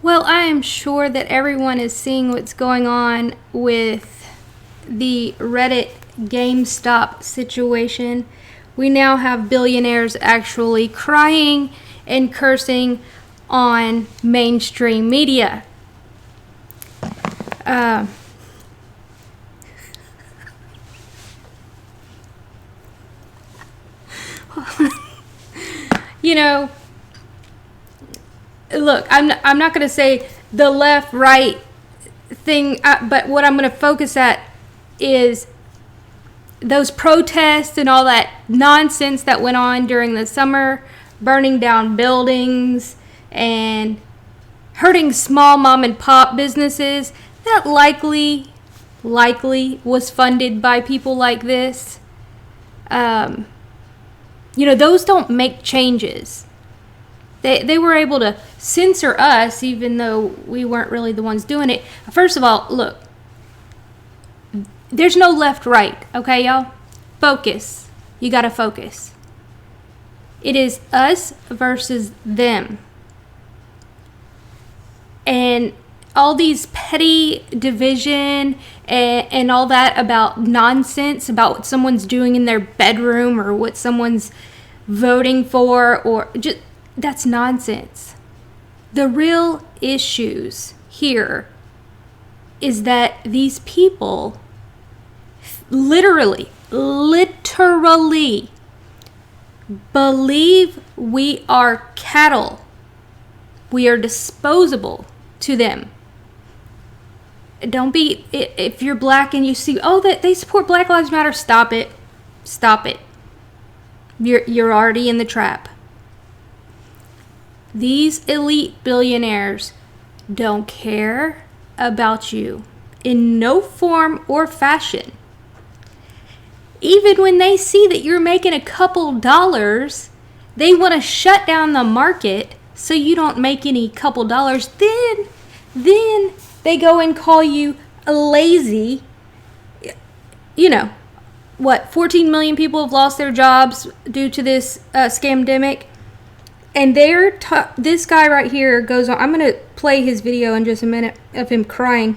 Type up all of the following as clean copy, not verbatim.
Well, I am sure that everyone is seeing what's going on with the Reddit GameStop situation. We now have billionaires actually crying and cursing on mainstream media. You know, look, I'm not going to say the left right thing, but what I'm going to focus at is those protests and all that nonsense that went on during the summer, burning down buildings and hurting small mom and pop businesses that likely was funded by people like this. Those don't make changes. They were able to censor us even though we weren't really the ones doing it. First of all, look, there's no left right, okay, y'all? Focus. You gotta focus. It is us versus them. And all these petty division and all that about nonsense, about what someone's doing in their bedroom or what someone's voting for, or just, that's nonsense. The real issues here is that these people literally believe we are cattle. We are disposable to them. Don't be, if you're black and you see, that they support Black Lives Matter, stop it. You're already in the trap. These elite billionaires don't care about you in no form or fashion. Even when they see that you're making a couple dollars, they want to shut down the market so you don't make any couple dollars. Then they go and call you lazy. 14 million people have lost their jobs due to this scamdemic. And this guy right here goes on. I'm going to play his video in just a minute of him crying.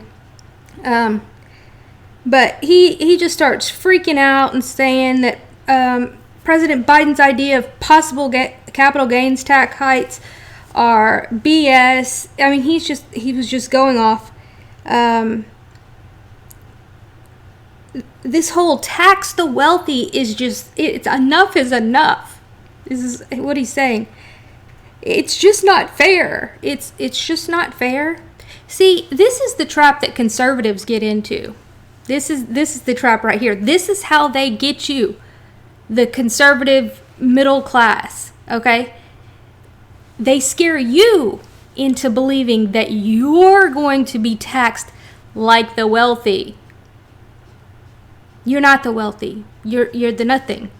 But he just starts freaking out and saying that President Biden's idea of possible capital gains tax hikes are BS. I mean, he was just going off. This whole tax the wealthy is just, it's enough is enough. This is what he's saying. It's just not fair. It's just not fair. See, this is the trap that conservatives get into. This is the trap right here. This is how they get you, the conservative middle class, okay? They scare you into believing that you're going to be taxed like the wealthy. You're not the wealthy. You're the nothing.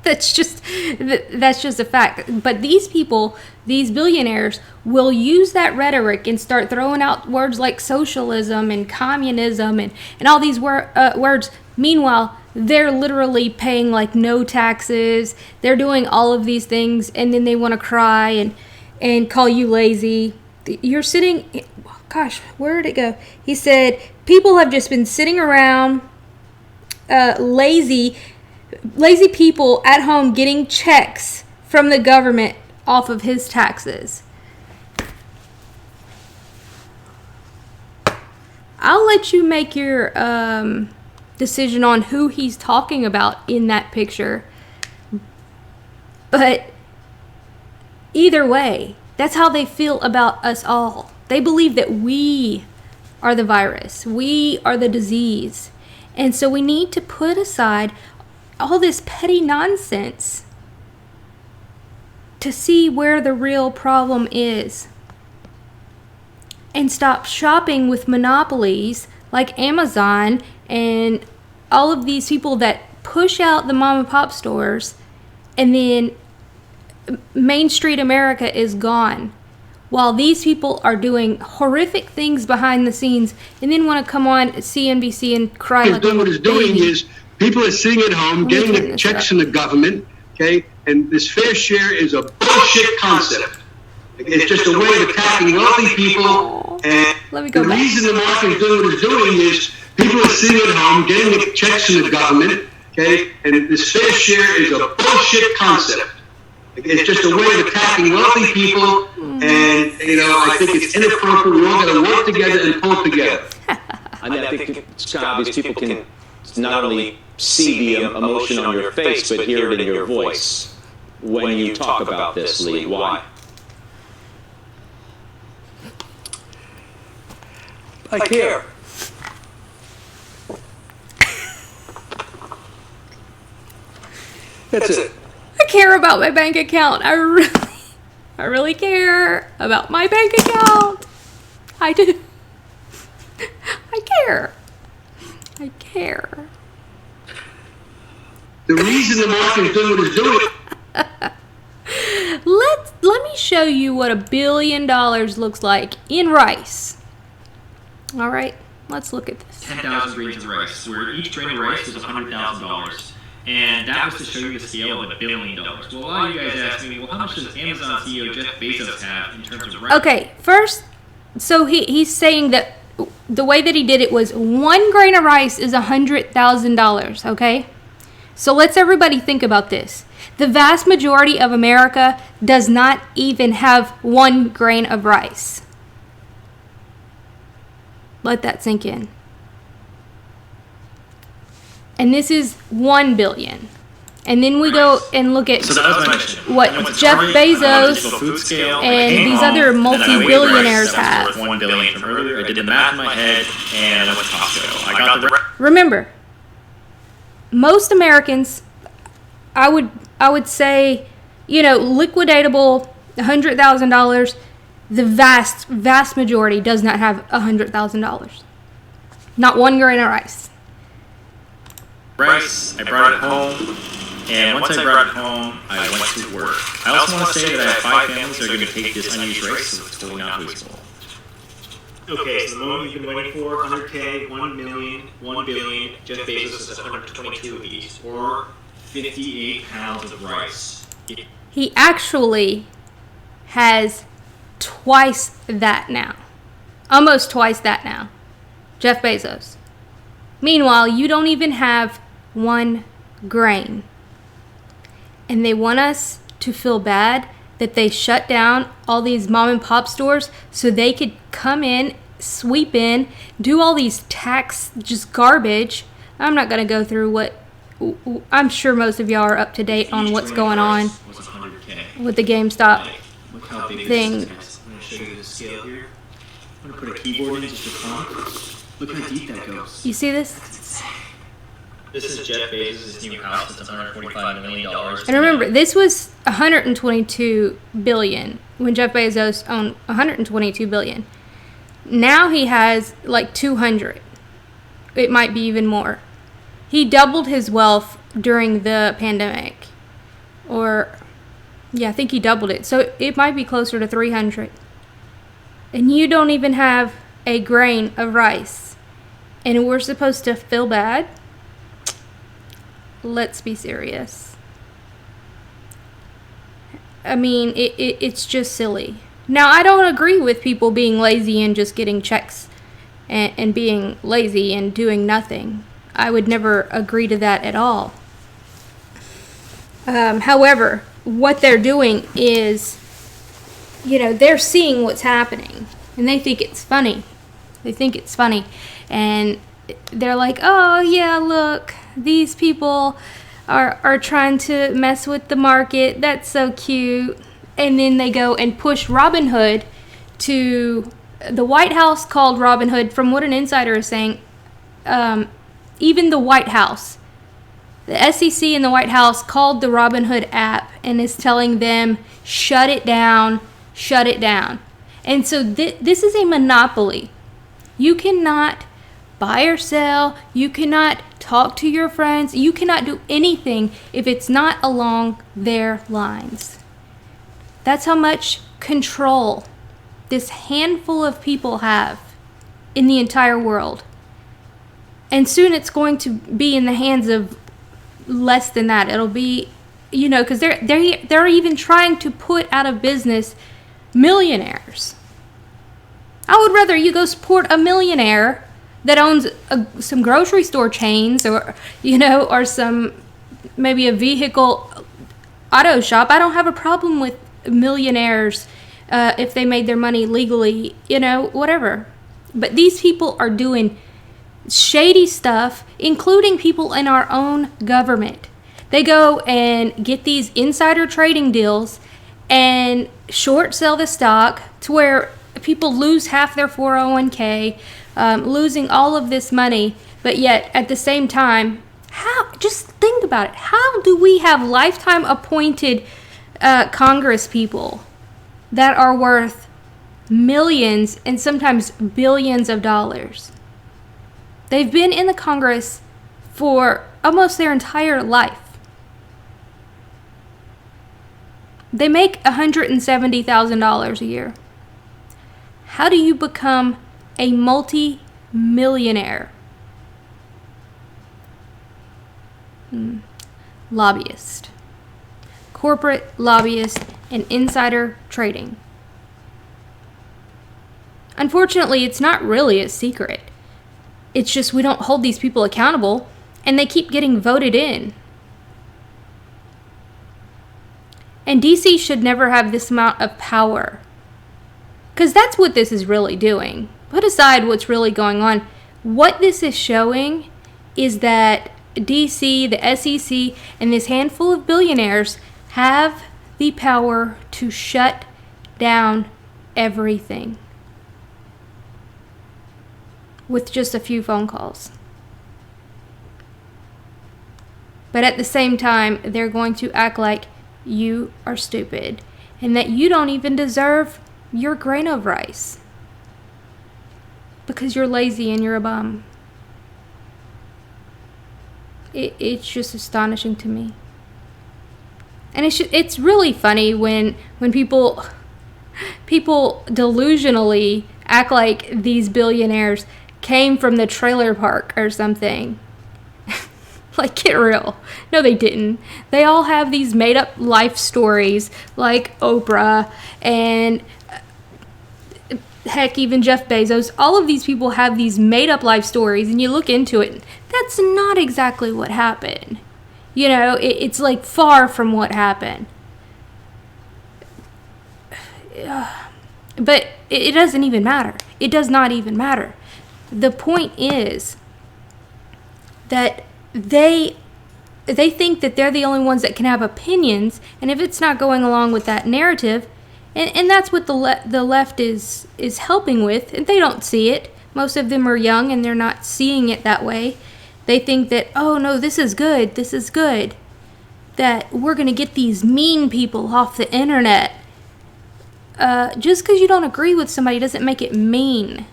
That's just a fact. But these people, these billionaires, will use that rhetoric and start throwing out words like socialism and communism and all these words. Meanwhile, they're literally paying like no taxes. They're doing all of these things, and then they want to cry and call you lazy. You're sitting... Gosh, where did it go? He said, people have just been sitting around lazy people at home getting checks from the government off of his taxes. I'll let you make your decision on who he's talking about in that picture. But either way, that's how they feel about us all. They believe that we are the virus. We are the disease. And so we need to put aside all this petty nonsense to see where the real problem is. And stop shopping with monopolies like Amazon and all of these people that push out the mom and pop stores, and then Main Street America is gone. While these people are doing horrific things behind the scenes and then want to come on CNBC and cry like a what it's doing is people are sitting at home getting the checks from the government, okay? And this fair share is a bullshit concept. It's just a way of attacking wealthy people. And the reason the market is doing what it's doing is people are sitting at home getting the checks from the government, okay? And this fair share is a bullshit concept. It's just a way of attacking wealthy people, and I think it's inappropriate. We all got to work together and pull together. I think, Scott, these people can not only see the emotion on your face, but hear it in your voice when you talk about this, Lee. Why? I care. That's it. I care about my bank account. I really care about my bank account. I do. I care. I care. The reason the market is doing what it's doing. Let me show you what $1 billion looks like in rice. All right, let's look at this. 10,000 grains of rice, where each grain of rice was $100,000. And that was to show you the scale of $1 billion. Well, a lot of you guys ask me, well, how much does Amazon CEO Jeff Bezos have in terms of rice? Okay, first, so he's saying that the way that he did it was 1 grain of rice is $100,000, okay? So let's everybody think about this. The vast majority of America does not even have 1 grain of rice. Let that sink in. And this is 1 billion. And then we go and look at what Jeff Bezos and these other multi-billionaires have. $1 billion from earlier. I did the math in my head, and I went to Costco. I got the. Remember, most Americans, I would say, liquidatable $100,000. The vast majority does not have $100,000. Not 1 grain of rice. Rice, I brought it home, and once I brought it home, I went to work. I also want to say that I have 5 families that are going to take this unused rice, so it's totally not wasteful. Okay, so the moment you've been waiting for, 100K, 1 million, 1 billion, Jeff Bezos has 122 of these, or 58 pounds of rice. He actually has twice that now. Almost twice that now. Jeff Bezos. Meanwhile, you don't even have 1 grain. And they want us to feel bad that they shut down all these mom and pop stores so they could come in, sweep in, do all these tax just garbage. I'm not going to go through what I'm sure most of y'all are up to date on what's going on with the GameStop thing. I'm going to show you the scale here. I'm going to put a keyboard in just to prompt. Look how deep that goes. You see this? This is Jeff Bezos' new house. It's $145 million. And remember, this was $122 billion when Jeff Bezos owned $122 billion. Now he has like 200. It might be even more. He doubled his wealth during the pandemic. I think he doubled it. So it might be closer to 300. And you don't even have a grain of rice. And we're supposed to feel bad? Let's be serious. I mean, it's just silly. Now, I don't agree with people being lazy and just getting checks and being lazy and doing nothing. I would never agree to that at all. However, what they're doing is, they're seeing what's happening. And they think it's funny. And they're like, oh, yeah, look, these people are trying to mess with the market. That's so cute. And then they go and push Robinhood to the White House called Robinhood, from what an insider is saying, even the White House. The SEC and the White House called the Robinhood app and is telling them, shut it down. And so this is a monopoly. You cannot buy or sell. You cannot talk to your friends. You cannot do anything if it's not along their lines. That's how much control this handful of people have in the entire world. And soon it's going to be in the hands of less than that. It'll be, because they're even trying to put out of business millionaires. I would rather you go support a millionaire that owns some grocery store chains, or or some, maybe a vehicle auto shop. I don't have a problem with millionaires if they made their money legally, whatever. But these people are doing shady stuff, including people in our own government. They go and get these insider trading deals and short sell the stock to where people lose half their 401k, losing all of this money. But yet, at the same time, just think about it. How do we have lifetime appointed Congress people that are worth millions and sometimes billions of dollars? They've been in the Congress for almost their entire life. They make $170,000 a year. How do you become a multi-millionaire? Lobbyist. Corporate lobbyist and insider trading. Unfortunately, it's not really a secret. It's just we don't hold these people accountable, and they keep getting voted in. And DC should never have this amount of power. Because that's what this is really doing. Put aside what's really going on. What this is showing is that DC, the SEC, and this handful of billionaires have the power to shut down everything with just a few phone calls. But at the same time, they're going to act like you are stupid and that you don't even deserve your grain of rice because you're lazy and you're a bum. It's just astonishing to me. And it's really funny when people delusionally act like these billionaires came from the trailer park or something. Like, get real. No, they didn't. They all have these made-up life stories, like Oprah and, heck, even Jeff Bezos. All of these people have these made-up life stories, and you look into it, that's not exactly what happened. It's like far from what happened. But it doesn't even matter. It does not even matter. The point is that they think that they're the only ones that can have opinions, and if it's not going along with that narrative, and that's what the left is helping with, and they don't see it. Most of them are young and they're not seeing it that way. They think that, oh no, this is good, that we're going to get these mean people off the internet. Just because you don't agree with somebody doesn't make it mean.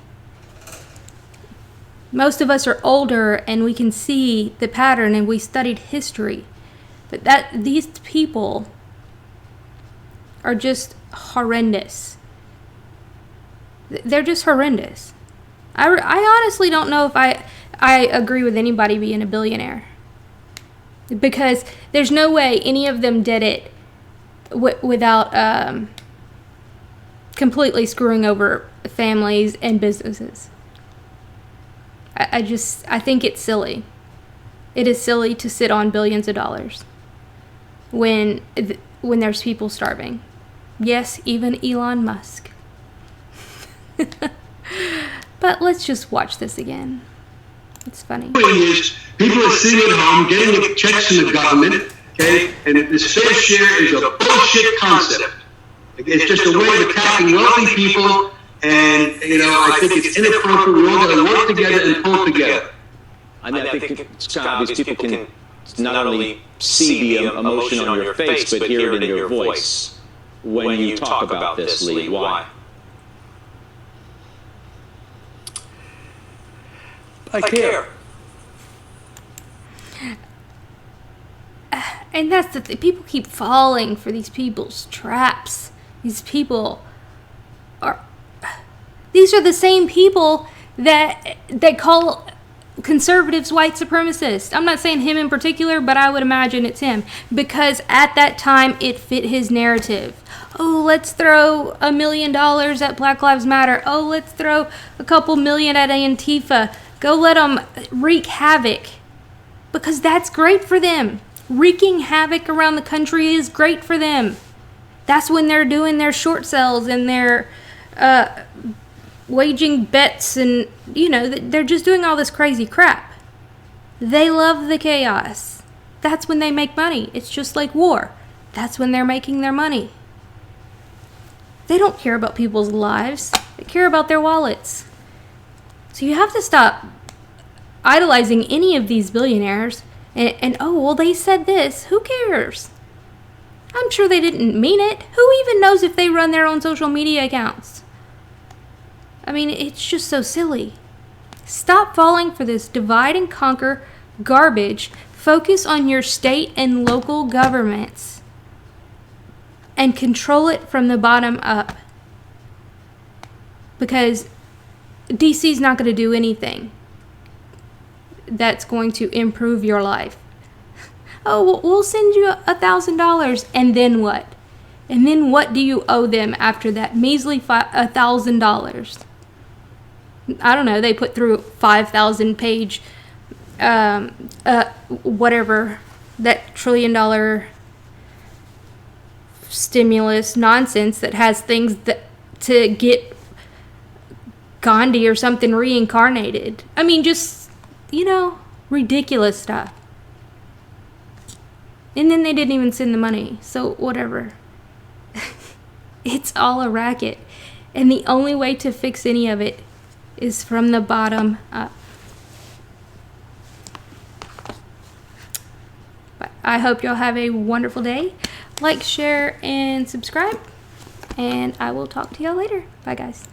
Most of us are older and we can see the pattern, and we studied history. But these people are just horrendous. They're just horrendous. I honestly don't know if I agree with anybody being a billionaire. Because there's no way any of them did it without completely screwing over families and businesses. I think it's silly. It is silly to sit on billions of dollars when there's people starving. Yes, even Elon Musk. But let's just watch this again. It's funny. People are sitting at home getting checks from the government, okay? And this fair share is a bullshit concept. It's just a way of attacking wealthy people. And, I think it's inappropriate. We all got to work together and pull together. I think it's obvious people can not only see the emotion on your face, but hear it in your voice when you talk about this, Lee. Why? I care. And that's the thing. People keep falling for these people's traps. These are the same people that call conservatives white supremacists. I'm not saying him in particular, but I would imagine it's him. Because at that time, it fit his narrative. Oh, let's throw $1 million at Black Lives Matter. Oh, let's throw a couple million at Antifa. Go let them wreak havoc. Because that's great for them. Wreaking havoc around the country is great for them. That's when they're doing their short sales and they're waging bets and, they're just doing all this crazy crap. They love the chaos. That's when they make money. It's just like war. That's when they're making their money. They don't care about people's lives. They care about their wallets. So you have to stop idolizing any of these billionaires. And oh, well, they said this. Who cares? I'm sure they didn't mean it. Who even knows if they run their own social media accounts? I mean, it's just so silly. Stop falling for this divide and conquer garbage. Focus on your state and local governments and control it from the bottom up. Because DC's not going to do anything that's going to improve your life. Oh, we'll send you $1,000. And then what? And then what do you owe them after that measly $1,000? I don't know. They put through 5,000 page, whatever, that $1 trillion stimulus nonsense that has things that to get Gandhi or something reincarnated. I mean, just, ridiculous stuff. And then they didn't even send the money. So whatever. It's all a racket. And the only way to fix any of it is from the bottom up. But I hope y'all have a wonderful day. Like, share, and subscribe. And I will talk to y'all later. Bye, guys.